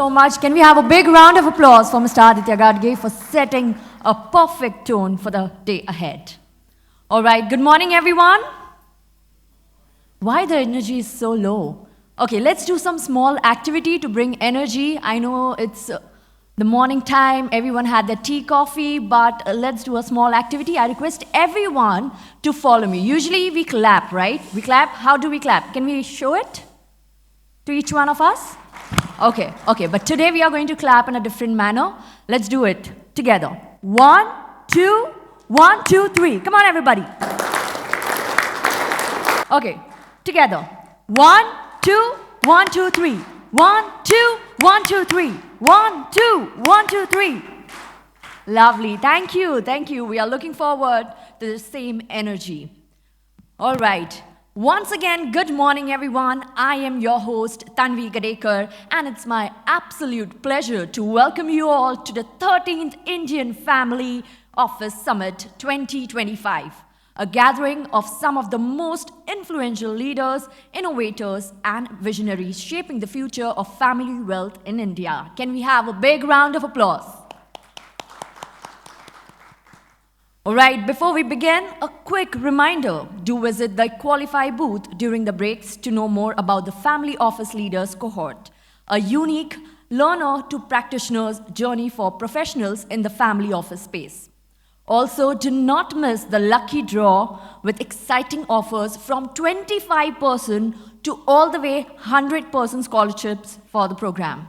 so much. Can we have a big round of applause for Mr. Aditya Gadge for setting a perfect tone for the day ahead? All right, good morning, everyone. Why the energy is so low? Okay, let's do some small activity to bring energy. I know it's the morning time, everyone had their tea, coffee, but let's do a small activity. I request everyone to follow me. Usually we clap, right? We clap. How do we clap? Can we show it to each one of us? Okay, but today we are going to clap in a different manner. Let's do it together. 1, 2, 1, 2, 3. Come on, everybody. Okay, together. 1, 2, 1, 2, 3. 1, 2, 1, 2, 3. 1, 2, 1, 2, 3. Lovely. Thank you. We are looking forward to the same energy. All right. Once again, good morning, everyone. I am your host, Tanvi Gadekar, and it's my absolute pleasure to welcome you all to the 13th Indian Family Office Summit 2025, a gathering of some of the most influential leaders, innovators, and visionaries shaping the future of family wealth in India. Can we have a big round of applause? All right, before we begin, a quick reminder. Do visit the Qualify booth during the breaks to know more about the Family Office Leaders cohort, a unique learner to practitioners journey for professionals in the family office space. Also, do not miss the lucky draw with exciting offers from 25% to all the way 100% scholarships for the program.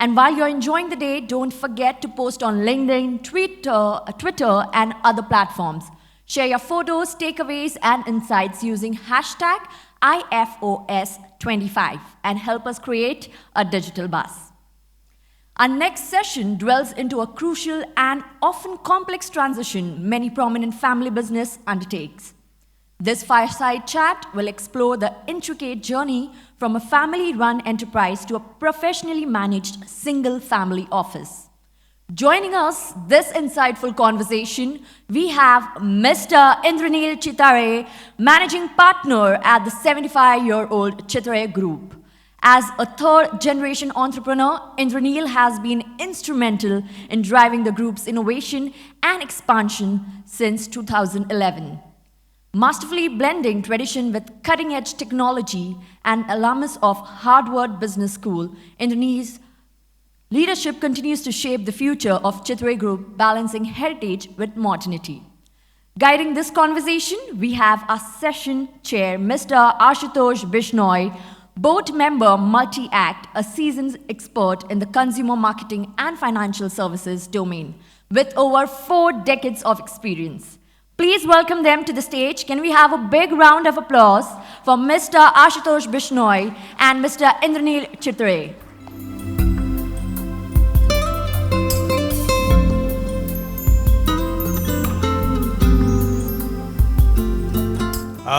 And while you're enjoying the day, don't forget to post on LinkedIn, Twitter, and other platforms. Share your photos, takeaways, and insights using hashtag IFOS25 and help us create a digital buzz. Our next session dwells into a crucial and often complex transition many prominent family business undertakes. This fireside chat will explore the intricate journey from a family-run enterprise to a professionally managed single-family office. Joining us this insightful conversation, we have Mr. Indraneel Chitale, Managing Partner at the 75-year-old Chitale Group. As a third-generation entrepreneur, Indraneel has been instrumental in driving the group's innovation and expansion since 2011. Masterfully blending tradition with cutting-edge technology and alumnus of Harvard Business School, Indraneel's leadership continues to shape the future of Chitale Group, balancing heritage with modernity. Guiding this conversation, we have our session chair, Mr. Ash Bishnoi, board member multi-act, a seasoned expert in the consumer marketing and financial services domain, with over 4 decades of experience. Please welcome them to the stage. Can we have a big round of applause for Mr. Ash Bishnoi and Mr. Indraneel Chitale.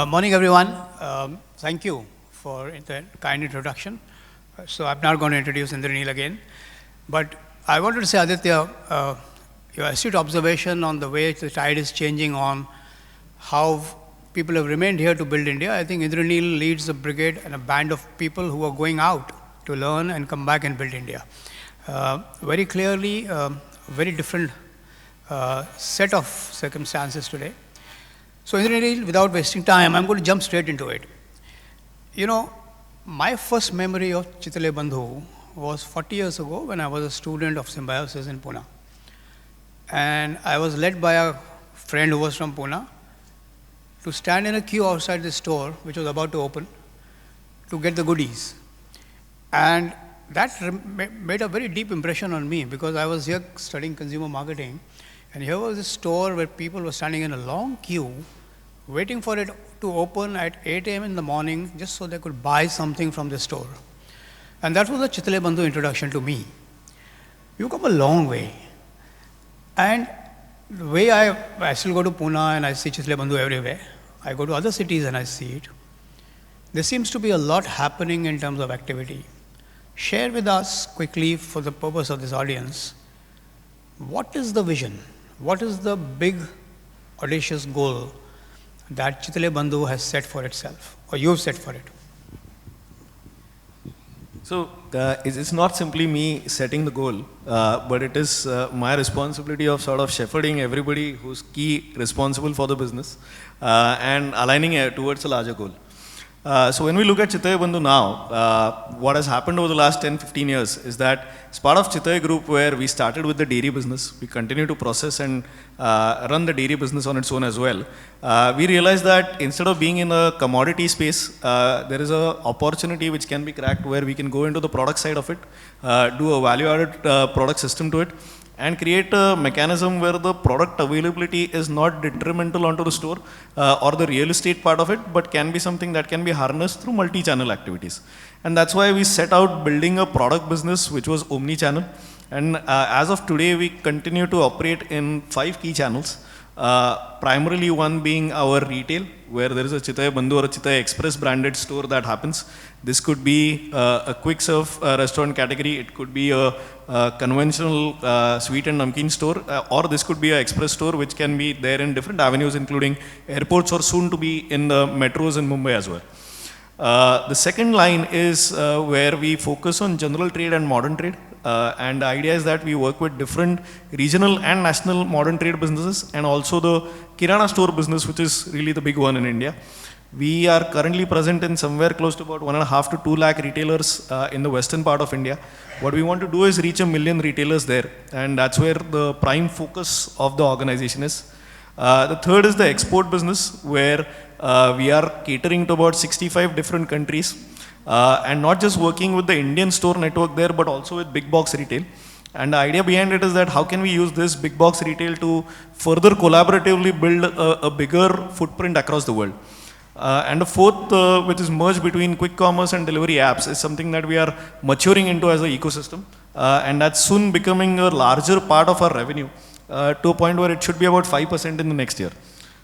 Morning, everyone. Thank you for the kind introduction. So I'm not going to introduce Indraneel again. But I wanted to say, Aditya, your astute observation on the way the tide is changing on how people have remained here to build India. I think Indraneel leads a brigade and a band of people who are going out to learn and come back and build India. Very clearly, a very different set of circumstances today. So Indraneel, without wasting time, I'm going to jump straight into it. You know, my first memory of Chitale Bandhu was 40 years ago when I was a student of Symbiosis in Pune. And I was led by a friend who was from Pune to stand in a queue outside the store, which was about to open, to get the goodies. And that made a very deep impression on me because I was here studying consumer marketing. And here was a store where people were standing in a long queue, waiting for it to open at 8 a.m. in the morning just so they could buy something from the store. And that was the Chitale Bandhu introduction to me. You come a long way. And the way I still go to Pune and I see Chitale Bandhu everywhere. I go to other cities and I see it. There seems to be a lot happening in terms of activity. Share with us quickly for the purpose of this audience, what is the vision? What is the big, audacious goal that Chitale Bandhu has set for itself, or you've set for it? So it's not simply me setting the goal, but it is my responsibility of sort of shepherding everybody who's key responsible for the business and aligning towards a larger goal. So when we look at Chitale Bandhu now, what has happened over the last 10-15 years is that as part of Chitale Group, where we started with the dairy business, we continue to process and run the dairy business on its own as well. We realized that instead of being in a commodity space, there is an opportunity which can be cracked where we can go into the product side of it, do a value-added product system to it, and create a mechanism where the product availability is not detrimental onto the store or the real estate part of it, but can be something that can be harnessed through multi-channel activities. And that's why we set out building a product business which was omni-channel. And as of today, we continue to operate in 5 key channels. Primarily one being our retail, where there is a Chitale Bandhu or a Chitale Express branded store that happens. This could be a quick serve restaurant category, it could be a conventional sweet and namkeen store, or this could be an express store which can be there in different avenues, including airports or soon to be in the metros in Mumbai as well. The second line is where we focus on general trade and modern trade. And the idea is that we work with different regional and national modern trade businesses and also the Kirana store business, which is really the big one in India. We are currently present in somewhere close to about 1.5 to 2 lakh retailers in the western part of India. What we want to do is reach 1 million retailers there, and that's where the prime focus of the organization is. The third is the export business, where we are catering to about 65 different countries. And not just working with the Indian store network there, but also with big box retail. And the idea behind it is that how can we use this big box retail to further collaboratively build a bigger footprint across the world. And the fourth, which is merged between quick commerce and delivery apps, is something that we are maturing into as an ecosystem. And that's soon becoming a larger part of our revenue to a point where it should be about 5% in the next year.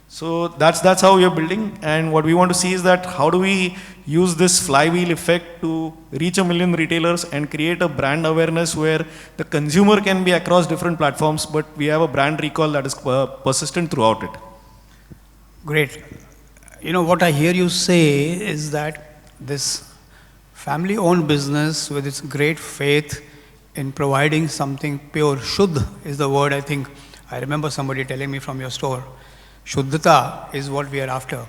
So that's how we are building, and what we want to see is that how do we use this flywheel effect to reach 1 million retailers and create a brand awareness where the consumer can be across different platforms, but we have a brand recall that is persistent throughout it. Great. You know, what I hear you say is that this family-owned business with its great faith in providing something pure, Shuddh is the word I think, I remember somebody telling me from your store. Shuddhata is what we are after.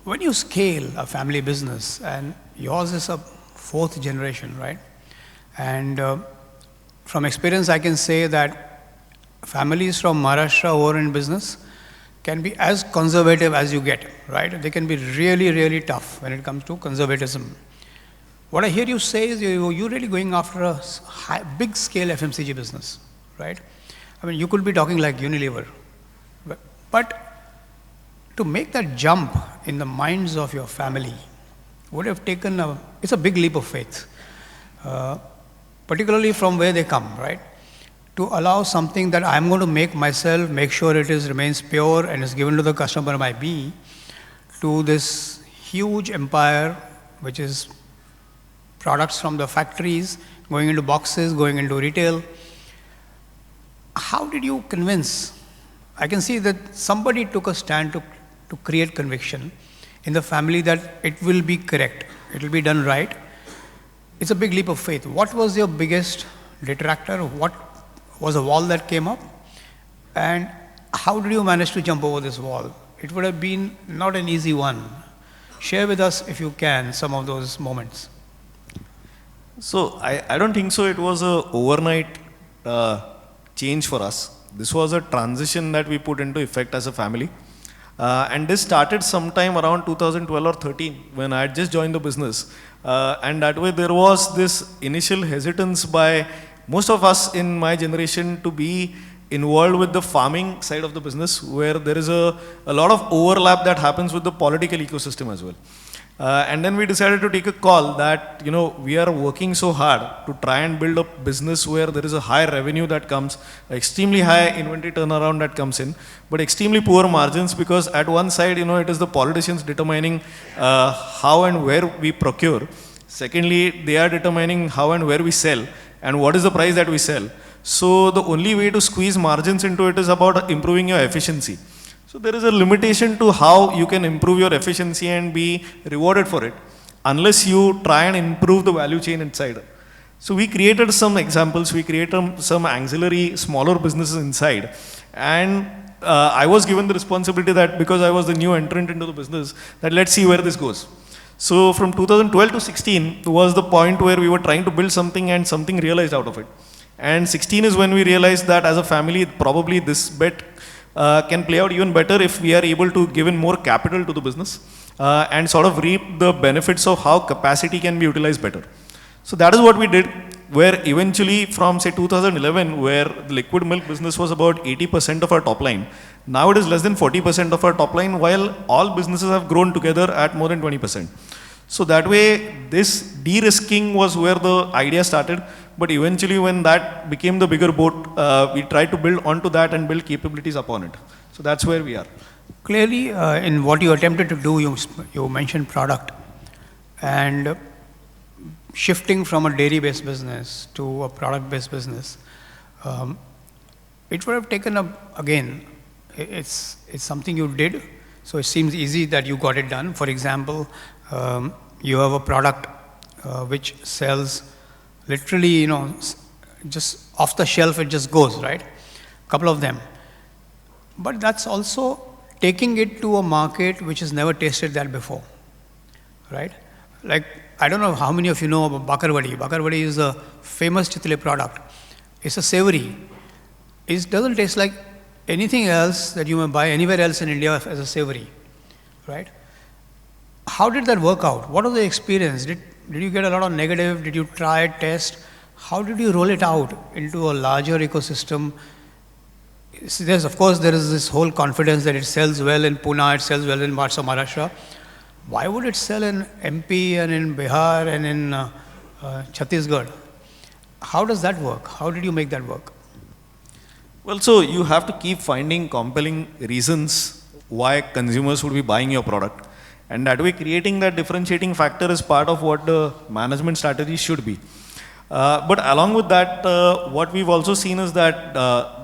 When you scale a family business, and yours is a 4th generation, right? And from experience, I can say that families from Maharashtra who are in business can be as conservative as you get, right? They can be really, really tough when it comes to conservatism. What I hear you say is you're really going after a big scale FMCG business, right? I mean, you could be talking like Unilever. But to make that jump in the minds of your family would have taken it's a big leap of faith, particularly from where they come, right? To allow something that I'm going to make myself, make sure it remains pure and is given to the customer by me, to this huge empire, which is products from the factories, going into boxes, going into retail. How did you convince? I can see that somebody took a stand to create conviction in the family that it will be correct, it will be done right. It's a big leap of faith. What was your biggest detractor? What was a wall that came up? And how did you manage to jump over this wall? It would have been not an easy one. Share with us, if you can, some of those moments. So I don't think so it was a overnight change for us. This was a transition that we put into effect as a family. And this started sometime around 2012 or 13 when I had just joined the business. And that way there was this initial hesitance by most of us in my generation to be involved with the farming side of the business, where there is a lot of overlap that happens with the political ecosystem as well. And then we decided to take a call that, we are working so hard to try and build a business where there is a high revenue that comes, extremely high inventory turnaround that comes in, but extremely poor margins, because at one side, it is the politicians determining how and where we procure. Secondly, they are determining how and where we sell and what is the price that we sell. So the only way to squeeze margins into it is about improving your efficiency. So there is a limitation to how you can improve your efficiency and be rewarded for it. unless you try and improve the value chain inside. So we created some examples, we created some auxiliary smaller businesses inside, and I was given the responsibility that because I was the new entrant into the business, that let's see where this goes. So from 2012 to 16 was the point where we were trying to build something and something realized out of it. And 16 is when we realized that as a family, probably this bet can play out even better if we are able to give in more capital to the business and sort of reap the benefits of how capacity can be utilized better. So that is what we did, where eventually from say 2011, where the liquid milk business was about 80% of our top line, now it is less than 40% of our top line, while all businesses have grown together at more than 20%. So that way, this de-risking was where the idea started, but eventually when that became the bigger boat, we tried to build onto that and build capabilities upon it. So that's where we are. Clearly, in what you attempted to do, you mentioned product, and shifting from a dairy-based business to a product-based business, it would have taken up, again, it's something you did, so it seems easy that you got it done. For example, you have a product which sells literally, just off the shelf, it just goes, right? A couple of them. But that's also taking it to a market which has never tasted that before, right? Like, I don't know how many of you know about bakar vadi. Bakar vadi is a famous Chitale product. It's a savory. It doesn't taste like anything else that you may buy anywhere else in India as a savory, right? How did that work out? What was the experience? Did you get a lot of negative? Did you try, test? How did you roll it out into a larger ecosystem? Of course, there is this whole confidence that it sells well in Pune, it sells well in parts of Maharashtra. Why would it sell in MP and in Bihar and in Chhattisgarh? How does that work? How did you make that work? Well, so you have to keep finding compelling reasons why consumers would be buying your product. And that way, creating that differentiating factor is part of what the management strategy should be. But along with that, what we've also seen is that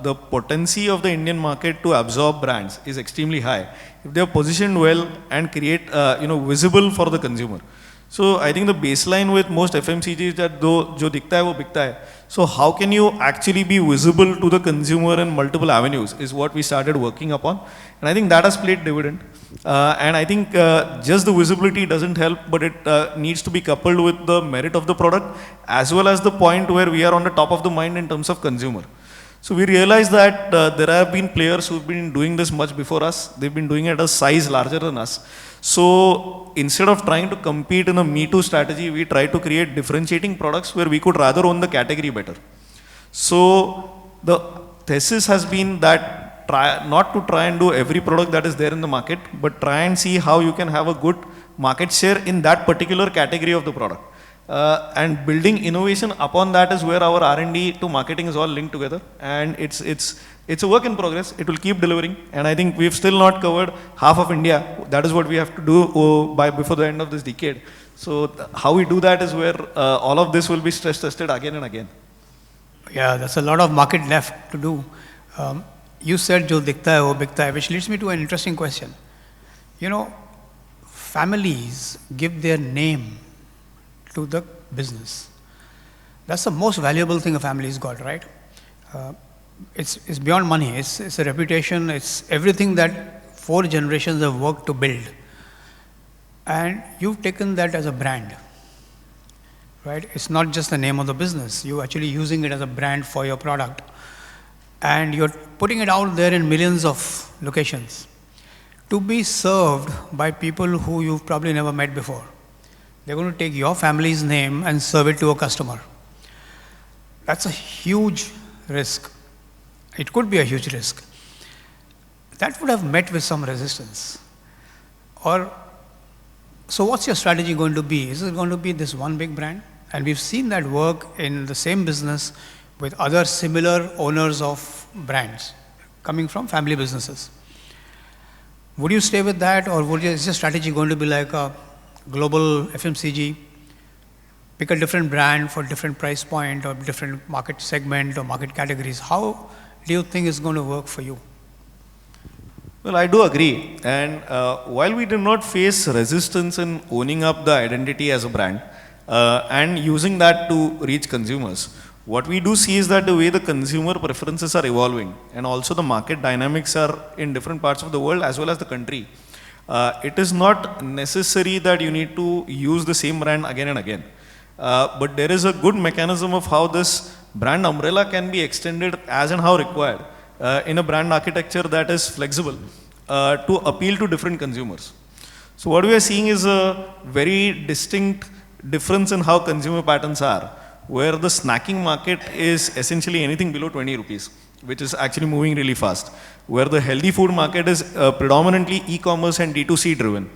the potency of the Indian market to absorb brands is extremely high if they are positioned well and create, visible for the consumer. So I think the baseline with most FMCG is that jo dikhta hai wo bikta hai. So how can you actually be visible to the consumer in multiple avenues is what we started working upon. And I think that has played dividend. And I think just the visibility doesn't help, but it needs to be coupled with the merit of the product as well as the point where we are on the top of the mind in terms of consumer. So we realized that there have been players who've been doing this much before us. They've been doing it at a size larger than us. So instead of trying to compete in a Me Too strategy, we try to create differentiating products where we could rather own the category better. So the thesis has been that not to try and do every product that is there in the market, but try and see how you can have a good market share in that particular category of the product. And building innovation upon that is where our R&D to marketing is all linked together. And it's a work in progress. It will keep delivering. And I think we've still not covered half of India. That is what we have to do before the end of this decade. So how we do that is where all of this will be stress tested again and again. Yeah, that's a lot of market left to do. You said jo dikhta hai wo bikta hai, which leads me to an interesting question. Families give their name to the business. That's the most valuable thing a family's got, right? It's beyond money. It's a reputation. It's everything that 4 generations have worked to build. And you've taken that as a brand, right? It's not just the name of the business. You're actually using it as a brand for your product. And you're putting it out there in millions of locations to be served by people who you've probably never met before. They're going to take your family's name and serve it to a customer. That's a huge risk. It could be a huge risk. That would have met with some resistance. So what's your strategy going to be? Is it going to be this one big brand? And we've seen that work in the same business with other similar owners of brands coming from family businesses. Would you stay with that, or is your strategy going to be like a global FMCG, pick a different brand for different price point or different market segment or market categories? How do you think it's going to work for you? Well, I do agree. And while we did not face resistance in owning up the identity as a brand and using that to reach consumers, what we do see is that the way the consumer preferences are evolving and also the market dynamics are in different parts of the world as well as the country. It is not necessary that you need to use the same brand again and again. But there is a good mechanism of how this brand umbrella can be extended as and how required in a brand architecture that is flexible to appeal to different consumers. So what we are seeing is a very distinct difference in how consumer patterns are, where the snacking market is essentially anything below 20 rupees, which is actually moving really fast, where the healthy food market is predominantly e-commerce and D2C driven.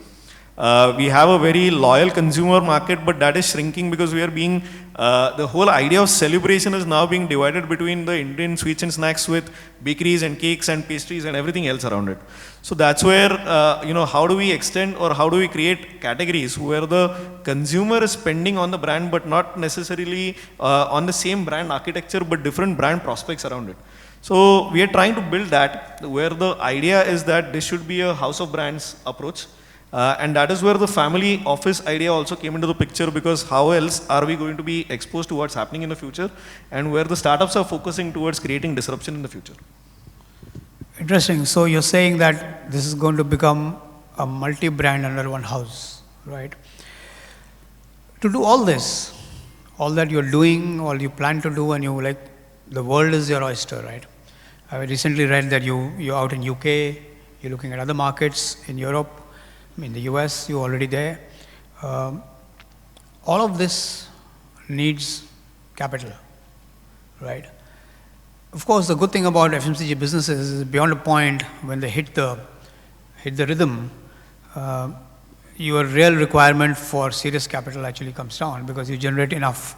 We have a very loyal consumer market, but that is shrinking because we are being, the whole idea of celebration is now being divided between the Indian sweets and snacks with bakeries and cakes and pastries and everything else around it. So that's where, how do we extend or how do we create categories where the consumer is spending on the brand, but not necessarily on the same brand architecture, but different brand prospects around it. So we are trying to build that, where the idea is that this should be a house of brands approach. And that is where the family office idea also came into the picture, because how else are we going to be exposed to what's happening in the future, and where the startups are focusing towards creating disruption in the future. Interesting. So you're saying that this is going to become a multi-brand under one house, right? To do all this, all that you're doing, all you plan to do, and the world is your oyster, right? I recently read that you're out in UK, you're looking at other markets in Europe, in the US, you're already there. All of this needs capital, right? Of course, the good thing about FMCG businesses is beyond a point when they hit the rhythm, your real requirement for serious capital actually comes down, because you generate enough.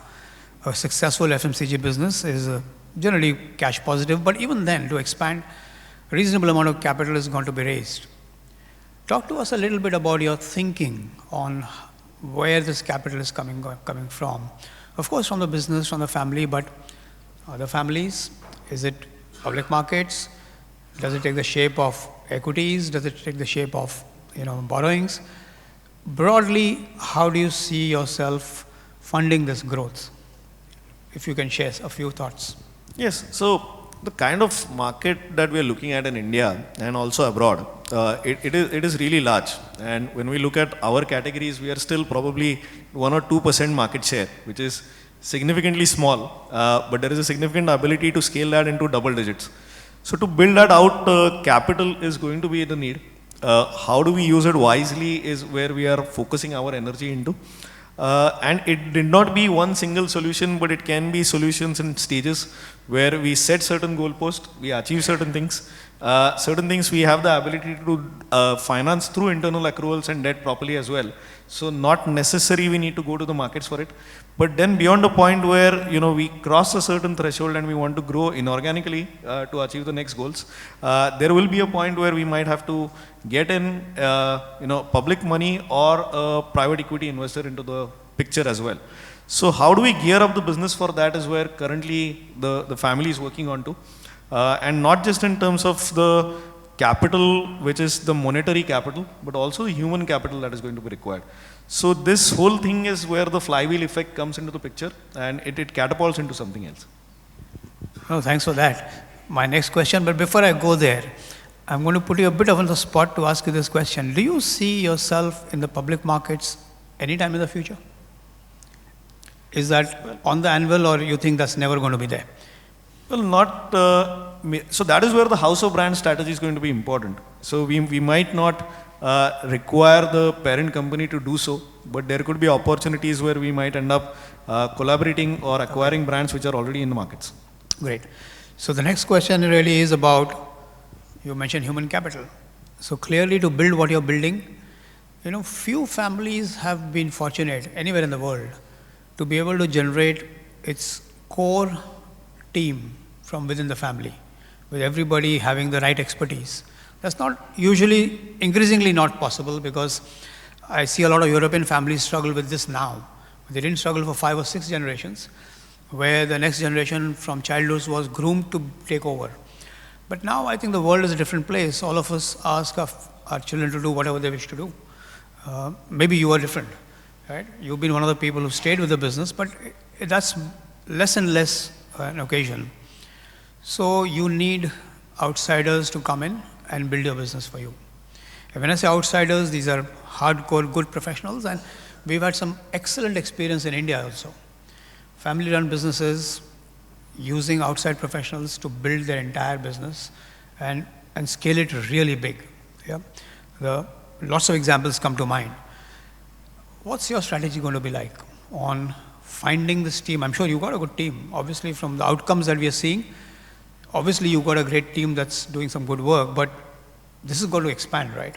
A successful FMCG business is generally cash positive, but even then, to expand, a reasonable amount of capital is going to be raised. Talk to us a little bit about your thinking on where this capital is coming from. Of course, from the business, from the family, but other families, is it public markets? Does it take the shape of equities? Does it take the shape of borrowings? Broadly, how do you see yourself funding this growth? If you can share a few thoughts. Yes. So the kind of market that we are looking at in India and also abroad, it is really large. And when we look at our categories, we are still probably 1 or 2% market share, which is significantly small, but there is a significant ability to scale that into double digits. So to build that out, capital is going to be the need. How do we use it wisely is where we are focusing our energy into. And it did not be one single solution, but it can be solutions in stages where we set certain goalposts, we achieve certain things. Certain things we have the ability to finance through internal accruals and debt properly as well. So not necessary we need to go to the markets for it. But then beyond a point where we cross a certain threshold and we want to grow inorganically to achieve the next goals, there will be a point where we might have to get in public money or a private equity investor into the picture as well. So how do we gear up the business for that is where currently the family is working on to. And not just in terms of the capital, which is the monetary capital, but also the human capital that is going to be required. So this whole thing is where the flywheel effect comes into the picture, and it catapults into something else. Oh, thanks for that. My next question, but before I go there, I'm going to put you a bit on the spot to ask you this question. Do you see yourself in the public markets anytime in the future? Is that on the anvil, or you think that's never going to be there? Well, not, so that is where the house of brand strategy is going to be important. So we might not require the parent company to do so, but there could be opportunities where we might end up collaborating or acquiring brands which are already in the markets. Great. So the next question really is about, you mentioned human capital. So clearly to build what you're building, few families have been fortunate anywhere in the world to be able to generate its core team from within the family, with everybody having the right expertise. That's not usually, increasingly not possible, because I see a lot of European families struggle with this now. They didn't struggle for 5 or 6 generations, where the next generation from childhood was groomed to take over. But now I think the world is a different place. All of us ask our children to do whatever they wish to do. Maybe you are different, right? You've been one of the people who stayed with the business, but that's less and less an occasion. So you need outsiders to come in and build your business for you. And when I say outsiders, these are hardcore good professionals, and we've had some excellent experience in India also. Family-run businesses using outside professionals to build their entire business and scale it really big. Yeah? Lots of examples come to mind. What's your strategy going to be like on finding this team? I'm sure you've got a good team. Obviously, from the outcomes that we are seeing, obviously you've got a great team that's doing some good work, but this is going to expand, right?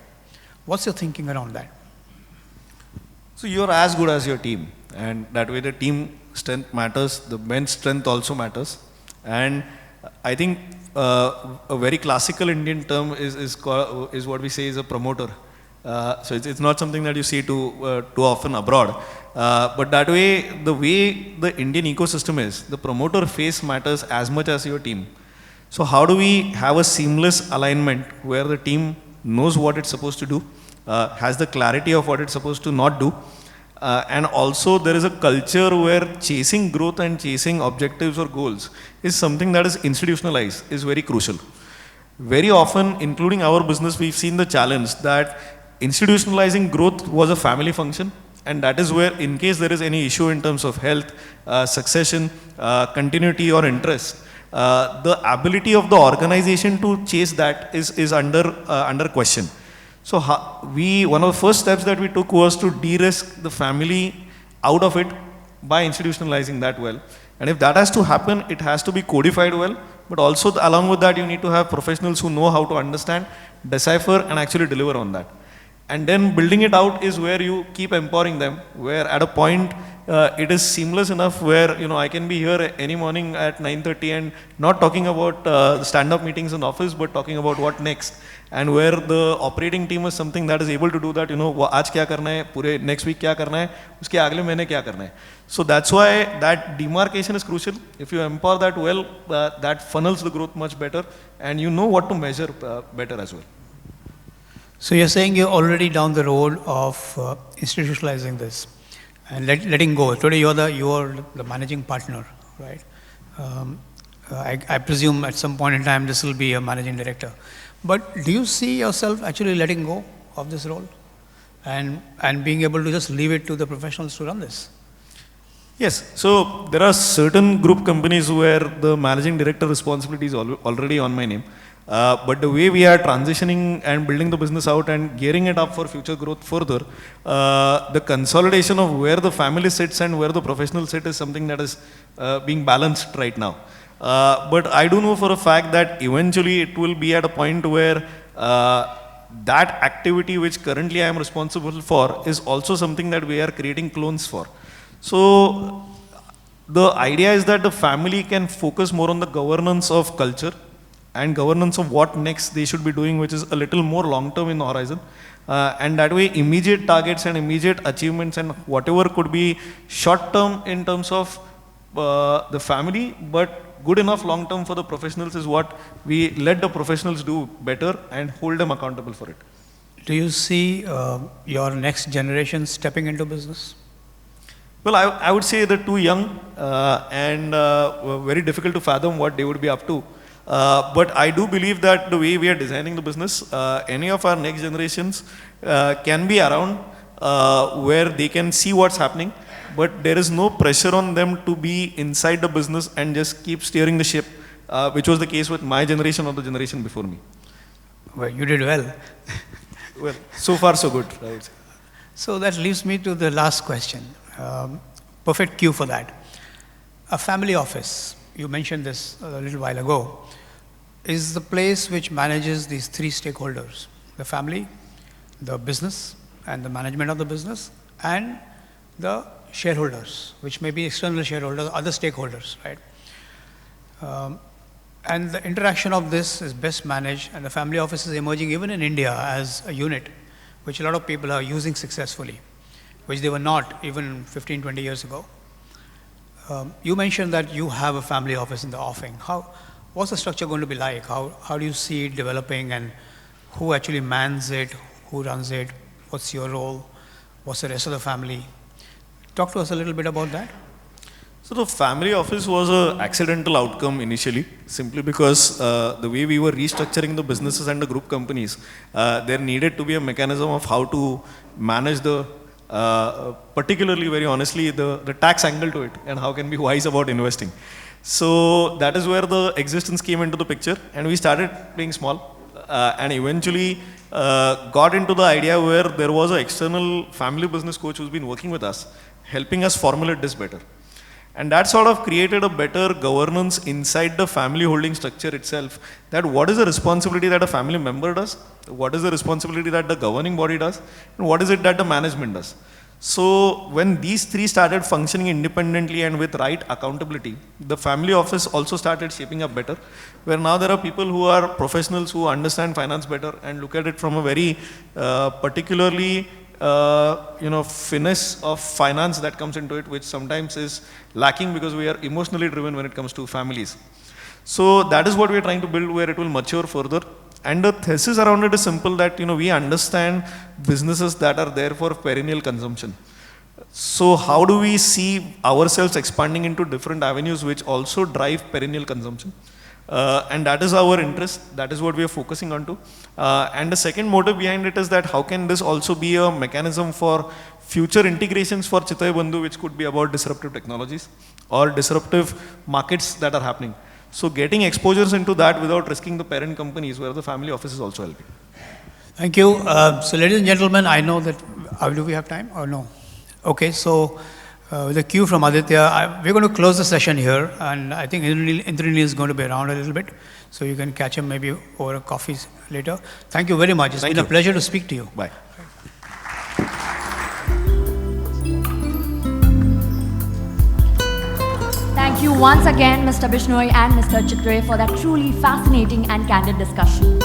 What's your thinking around that? So you're as good as your team, and that way the team strength matters, the bench strength also matters. And I think a very classical Indian term is what we say is a promoter. So it's not something that you see too often abroad. But that way, the way the Indian ecosystem is, the promoter face matters as much as your team. So how do we have a seamless alignment where the team knows what it's supposed to do, has the clarity of what it's supposed to not do, and also there is a culture where chasing growth and chasing objectives or goals is something that is institutionalized, is very crucial. Very often, including our business, we've seen the challenge that institutionalizing growth was a family function, and that is where, in case there is any issue in terms of health, succession, continuity or interest, the ability of the organization to chase that is under question. So one of the first steps that we took was to de-risk the family out of it by institutionalizing that well. And if that has to happen, it has to be codified well, but also along with that, you need to have professionals who know how to understand, decipher, and actually deliver on that. And then building it out is where you keep empowering them, where at a point it is seamless enough where I can be here any morning at 9:30 and not talking about stand-up meetings in office, but talking about what next. And where the operating team is something that is able to do that, आज क्या करना है, पूरे next week क्या करना है, उसके अगले महीने क्या करना है. So that's why that demarcation is crucial. If you empower that well, that funnels the growth much better, and you know what to measure better as well. So you're saying you're already down the road of institutionalizing this and letting go. Today you're the managing partner, right? I presume at some point in time this will be a managing director. But do you see yourself actually letting go of this role and being able to just leave it to the professionals to run this? Yes. So there are certain group companies where the managing director responsibility is already on my name. But the way we are transitioning and building the business out and gearing it up for future growth further, the consolidation of where the family sits and where the professional sit is something that is being balanced right now. But I do know for a fact that eventually it will be at a point where that activity which currently I am responsible for is also something that we are creating clones for. So the idea is that the family can focus more on the governance of culture and governance of what next they should be doing, which is a little more long-term in the horizon. And that way, immediate targets and immediate achievements and whatever could be short-term in terms of the family, but good enough long-term for the professionals is what we let the professionals do better and hold them accountable for it. Do you see your next generation stepping into business? Well, I would say they're too young and very difficult to fathom what they would be up to. But I do believe that the way we are designing the business, any of our next generations can be around where they can see what's happening, but there is no pressure on them to be inside the business and just keep steering the ship, which was the case with my generation or the generation before me. Well, you did well. Well, so far so good, I would say. So that leaves me to the last question. Perfect cue for that. A family office, you mentioned this a little while ago, is the place which manages these three stakeholders: the family, the business, and the management of the business, and the shareholders, which may be external shareholders, other stakeholders, right? And the interaction of this is best managed, and the family office is emerging even in India as a unit, which a lot of people are using successfully, which they were not even 15, 20 years ago. You mentioned that you have a family office in the offing. what's the structure going to be like? How do you see it developing, and who actually mans it, who runs it, what's your role, what's the rest of the family? Talk to us a little bit about that. So the family office was an accidental outcome initially, simply because the way we were restructuring the businesses and the group companies, there needed to be a mechanism of how to manage the, particularly very honestly, the tax angle to it, and how can be wise about investing. So that is where the existence came into the picture, and we started playing small, and eventually got into the idea where there was an external family business coach who's been working with us, helping us formulate this better. And that sort of created a better governance inside the family holding structure itself, that what is the responsibility that a family member does, what is the responsibility that the governing body does, and what is it that the management does. So when these three started functioning independently and with right accountability, the family office also started shaping up better, where now there are people who are professionals who understand finance better and look at it from a very particularly finesse of finance that comes into it, which sometimes is lacking because we are emotionally driven when it comes to families. So that is what we are trying to build, where it will mature further. And the thesis around it is simple, that we understand businesses that are there for perennial consumption. So how do we see ourselves expanding into different avenues which also drive perennial consumption? And that is our interest, that is what we are focusing on to. And the second motive behind it is that how can this also be a mechanism for future integrations for Chitale Bandhu, which could be about disruptive technologies or disruptive markets that are happening. So getting exposures into that without risking the parent companies, where the family office is also helping. Thank you. So ladies and gentlemen, I know that, do we have time or no? Okay, so with a cue from Aditya, we're going to close the session here, and I think Indraneel is going to be around a little bit, so you can catch him maybe over a coffee later. Thank you very much. It's been a pleasure to speak to you. Bye. Thank you once again, Mr. Bishnoi and Mr. Chitale, for that truly fascinating and candid discussion.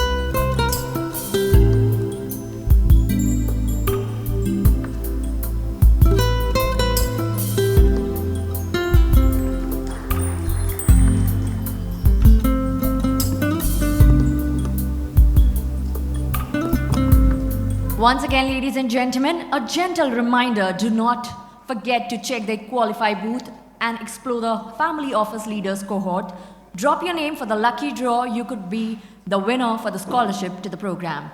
Once again, ladies and gentlemen, a gentle reminder, do not forget to check the Qualify booth and explore the Family Office Leaders cohort. Drop your name for the lucky draw. You could be the winner for the scholarship to the program.